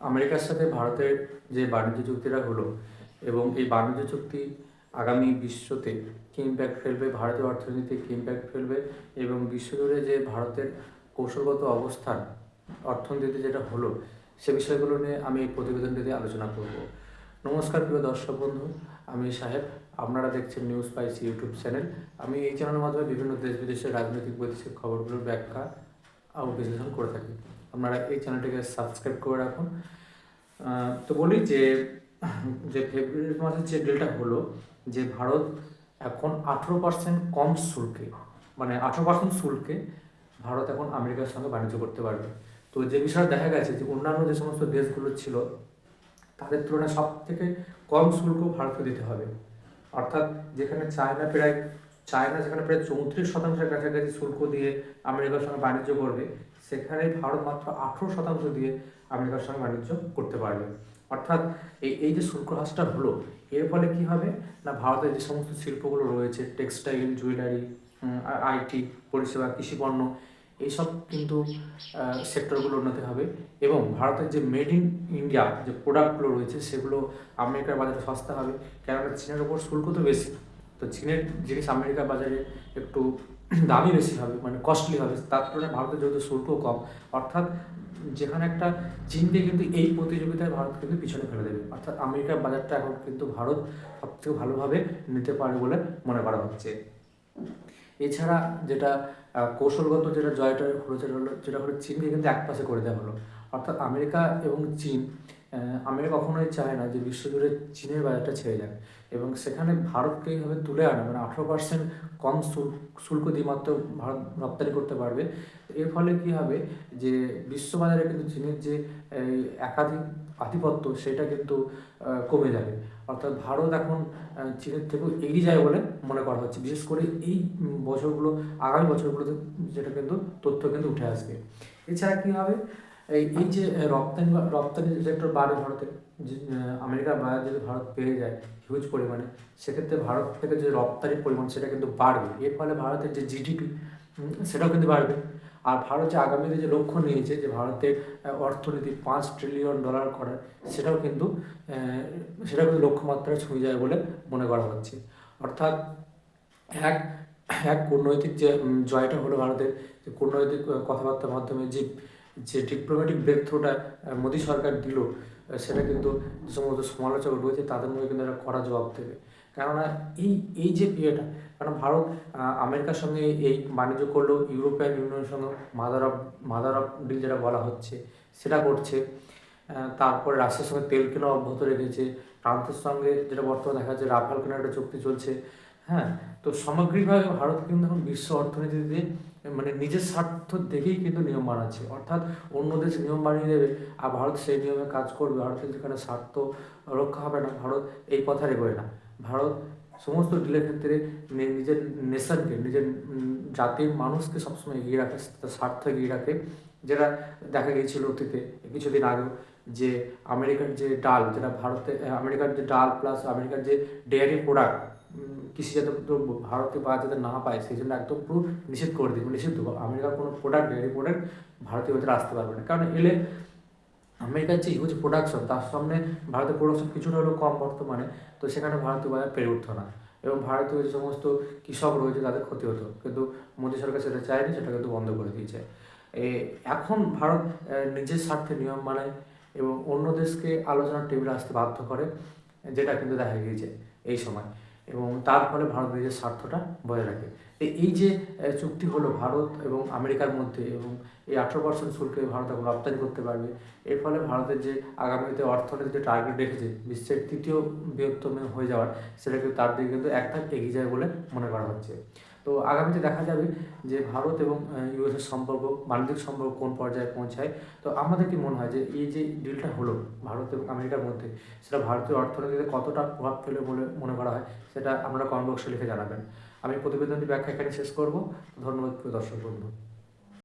আমেরিকার সাথে ভারতের যে বাণিজ্য চুক্তিটা হলো এবং এই বাণিজ্য চুক্তি আগামী বিশ্বতে কী ইম্প্যাক্ট ফেলবে, ভারতের অর্থনীতিতে কী ইম্প্যাক্ট ফেলবে এবং বিশ্বজুড়ে যে ভারতের কৌশলগত অবস্থান অর্থনীতিতে যেটা হলো সে বিষয়গুলো নিয়ে আমি এই প্রতিবেদনটিতে আলোচনা করব। নমস্কার প্রিয় দর্শক বন্ধু, আমি সাহেব। আপনারা দেখছেন নিউজ স্পাইসি ইউটিউব চ্যানেল। আমি এই চ্যানেলের মাধ্যমে বিভিন্ন দেশ বিদেশের রাজনৈতিক বৈদেশিক খবরগুলোর ব্যাখ্যা ও বিশ্লেষণ করে থাকি। আপনারা এই চ্যানেলটিকে সাবস্ক্রাইব করে রাখুন। তো বলি যে ফেব্রুয়ারি মাসের যে ডিলটা হলো, যে ভারত এখন 18% কম শুল্কে, মানে 18% শুল্কে ভারত এখন আমেরিকার সঙ্গে বাণিজ্য করতে পারবে। তো যে বিষয়ে দেখা গেছে যে অন্যান্য যে সমস্ত দেশগুলো ছিল তাদের তুলনায় সব থেকে কম শুল্ক ভারতকে দিতে হবে। অর্থাৎ যেখানে চায়না যেখানে প্রায় 34% কাছাকাছি শুল্ক দিয়ে আমেরিকার সঙ্গে বাণিজ্য করবে, সেখানে ভারত মাত্র 18% দিয়ে আমেরিকার সঙ্গে বাণিজ্য করতে পারবে। অর্থাৎ এই যে শুল্ক হ্রাসটা হলো, এর ফলে কি হবে না, ভারতের যে সমস্ত শিল্পগুলো রয়েছে, টেক্সটাইল, জুয়েলারি, আইটি, পরিষেবা, কৃষিপণ্য, এইসব কিন্তু সেক্টরগুলো উন্নতি হবে এবং ভারতের যে মেড ইন ইন্ডিয়া যে প্রোডাক্টগুলো রয়েছে সেগুলো আমেরিকার বাজারে সস্তা হবে। কেননা চীনের ওপর শুল্ক তো বেশি, তো চীনের জিনিস আমেরিকার বাজারে একটু দামই বেশি হবে, মানে কস্টলি হবে। তার তুলনায় ভারতের যেহেতু শুল্ক কম, অর্থাৎ যেখানে একটা চীনকে কিন্তু এই প্রতিযোগিতায় ভারত কিন্তু পিছনে ফেলে দেবে। অর্থাৎ আমেরিকার বাজারটা এখন কিন্তু ভারত সবথেকে ভালোভাবে নিতে পারে বলে মনে করা হচ্ছে। এছাড়া যেটা কৌশলগত যেটা জয়টা হলো যেটা হলো চীনকে কিন্তু একপাশে করে দেওয়া হলো। অর্থাৎ আমেরিকা এবং চীন, আমেরিকা কখনোই চায় না যে বিশ্বজুড়ে চীনের বাজারটা ছেড়ে যাক এবং সেখানে ভারতকে এইভাবে তুলে আনা, মানে 18% কম শুল্ক দিয়ে মাত্র ভারত রপ্তানি করতে পারবে। এর ফলে কী হবে যে বিশ্ববাজারে কিন্তু চীনের যে একাধিক আধিপত্য সেটা কিন্তু কমে যাবে। অর্থাৎ ভারত এখন চীনের থেকেও এগিয়ে যায় বলে মনে করা হচ্ছে, বিশেষ করে এই বছরগুলো, আগামী বছরগুলোতে যেটা কিন্তু তথ্য কিন্তু উঠে আসবে। এছাড়া কী হবে, এই যে রপ্তানি সেক্টর বাড়ে ভারতের, যে আমেরিকার বাজার যদি ভারত পেয়ে যায় হিউজ পরিমাণে, সেক্ষেত্রে ভারত থেকে যে রপ্তানির পরিমাণ সেটা কিন্তু বাড়বে। এর ফলে ভারতের যে জিডিপি সেটাও কিন্তু বাড়বে। আর ভারত যে আগামীতে যে লক্ষ্য নিয়েছে যে ভারতের অর্থনীতি $5 ট্রিলিয়ন করার, সেটাও কিন্তু লক্ষ্যমাত্রায় ছুঁয়ে যায় বলে মনে করা হচ্ছে। অর্থাৎ এক এক কূটনৈতিক যে জয়টা হলো ভারতের, যে কূটনৈতিক কথাবার্তার মাধ্যমে যে ডিপ্লোম্যাটিক ব্রেক থ্রুটা মোদী সরকার দিল, সেটা কিন্তু যে সমস্ত সমালোচক রয়েছে তাদের মধ্যে কিন্তু একটা কড়া জবাব দেবে। কেননা এই যে ইয়েটা, কারণ ভারত আমেরিকার সঙ্গে এই বাণিজ্য করলেও ইউরোপিয়ান ইউনিয়নের সঙ্গে মাদার অফ ডিল যেটা বলা হচ্ছে সেটা করছে। তারপরে রাশিয়ার সঙ্গে তেল কেনা অব্যাহত রেখেছে, ফ্রান্সের সঙ্গে যেটা বর্তমানে দেখা যাচ্ছে রাফাল কেনার একটা চুক্তি চলছে। হ্যাঁ, তো সামগ্রিকভাবে ভারত কিন্তু এখন বিশ্ব অর্থনীতিতে মানে নিজের স্বার্থ দেখেই কিন্তু নিয়ম বানাচ্ছে। অর্থাৎ অন্য দেশ নিয়ম বানিয়ে দেবে আর ভারত সেই নিয়মে কাজ করবে, ভারতের যেখানে স্বার্থ রক্ষা হবে না, ভারত এই পথে এগোয় না। ভারত সমস্ত ডিলের ক্ষেত্রে নিজের নেশনকে, নিজের জাতির মানুষকে সবসময় এগিয়ে রাখে, তার স্বার্থ এগিয়ে রাখে। যেটা দেখা গিয়েছিল অতীতে কিছুদিন আগেও, যে আমেরিকার যে ডাল, যেটা আমেরিকার যে ডাল প্লাস আমেরিকার যে ডেয়ারি প্রোডাক্ট, কৃষিজাত দ্রব্য ভারতে পাওয়া যাতে না পায় সেই জন্য একদম পুরো নিষিদ্ধ। আমেরিকার কোনো ডেয়ারি প্রোডাক্ট ভারতীয় ভিতরে আসতে পারবে না, কারণ এলে আমেরিকার যে হিউজ প্রোডাকশন, তার সামনে ভারতের প্রোডাকশন কিছুটা হলেও কম বর্তমানে, তো সেখানে ভারতীয় বাজার পেরে উঠতো না এবং ভারতীয় যে সমস্ত কৃষক রয়েছে তাদের ক্ষতি হতো। কিন্তু মোদী সরকার সেটা চায়নি, সেটা কিন্তু বন্ধ করে দিয়েছে। এখন ভারত নিজের স্বার্থে নিয়ম বানায় এবং অন্য দেশকে আলোচনার টেবিলে আসতে বাধ্য করে, যেটা কিন্তু দেখা গিয়েছে এই সময়, এবং তার ফলে ভারত নিজের স্বার্থটা বজায় রাখে। এই যে চুক্তি হলো ভারত এবং আমেরিকার মধ্যে, এবং এই 18% শুল্কে ভারত এখন রপ্তানি করতে পারবে, এর ফলে ভারতের যে আগামীতে অর্থনীতিতে টার্গেট রেখেছে বিশ্বের তৃতীয় বৃহত্তম হয়ে যাওয়ার, সেটা কিন্তু তার দিকে কিন্তু এক ধাপ এগিয়ে যায় বলে মনে করা হচ্ছে। তো আগামীতে দেখা যাবে যে ভারত এবং ইউএসের সম্পর্ক, বাণিজ্যিক সম্পর্ক কোন পর্যায়ে পৌঁছায়। তো আমাদের কি মনে হয় যে এই যে ডিলটা হলো ভারত এবং আমেরিকার মধ্যে, সেটা ভারতীয় অর্থনীতিতে কতটা প্রভাব ফেলে বলে মনে করা হয়, সেটা আপনারা কমেন্ট বক্সে লিখে জানাবেন। আমি প্রতিবেদনটি ব্যাখ্যা এখানে শেষ করব। ধন্যবাদ প্রিয় দর্শক বন্ধু।